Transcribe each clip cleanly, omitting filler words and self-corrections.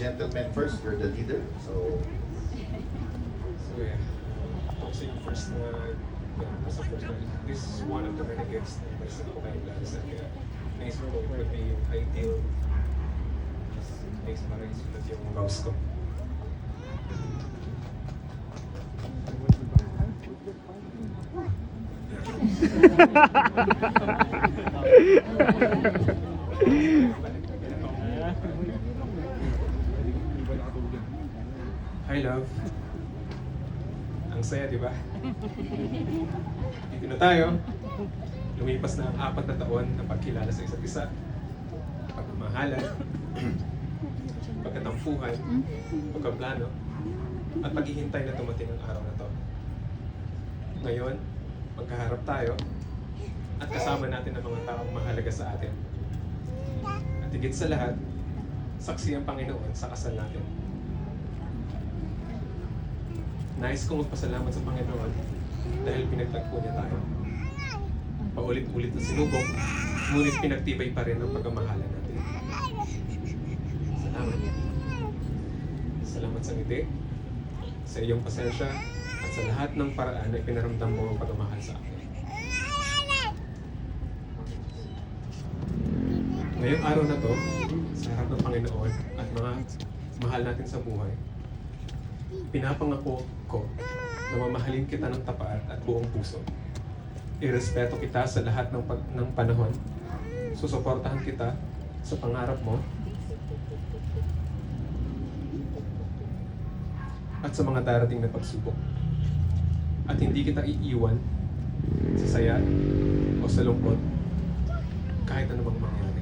gentleman first. You're the leader. So yeah. Kasi yung first na, this is one of the renegades na first na po kayo lalasan. Kaya naisip ko it would be yung ideal place para isulat yung roast ko. Hi, love. Ang saya, di ba? Dito na tayo. Lumipas na ang 4 na taon na pagkilala sa isa't isa. Pagmamahalan, pagkatampuhan, pagkaplano, at paghihintay na tumating ang araw na to. Ngayon, magkaharap tayo at kasama natin ang mga taong mahalaga sa atin. At higit sa lahat, saksi ang Panginoon sa kasal natin. Nais kong magpasalamat sa Panginoon dahil pinagtagpo niya tayo. Paulit-ulit na sinubok, ngunit pinagtibay pa rin ang pagmamahalan natin. Salamat. Salamat sa ngiti, sa iyong pasensya, at sa lahat ng paraan na ipinaramdam mo ang pagmamahal sa akin. Ngayong araw na to, sa harap ng Panginoon at mga mahal natin sa buhay, pinapangako ko na mamahalin kita ng tapat at buong puso. Irespeto kita sa lahat ng panahon. Susuportahan kita sa pangarap mo at sa mga darating na pagsubok. At hindi kita iiwan sa saya o sa lungkot kahit anumang mangyari.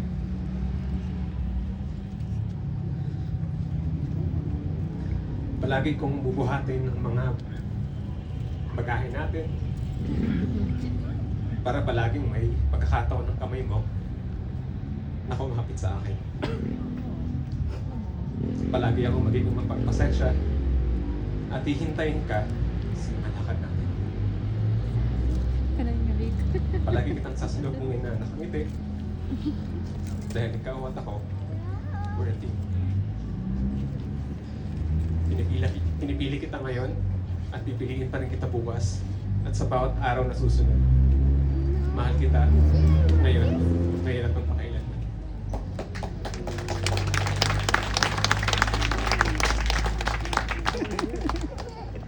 Palagi kong bubuhatin ang mga bagahe natin para palaging may pagkakataon ng kamay mo na kumapit sa akin. Palagi akong magiging mapagpasensya at hihintayin ka sa mga lakad natin. Palagi kitang sasalubungin na nakangiti dahil ikaw at ako, we're a team. Pinipili kita ngayon at pipiliin pa rin kita bukas at sa bawat araw na susunod. Mahal kita ngayon at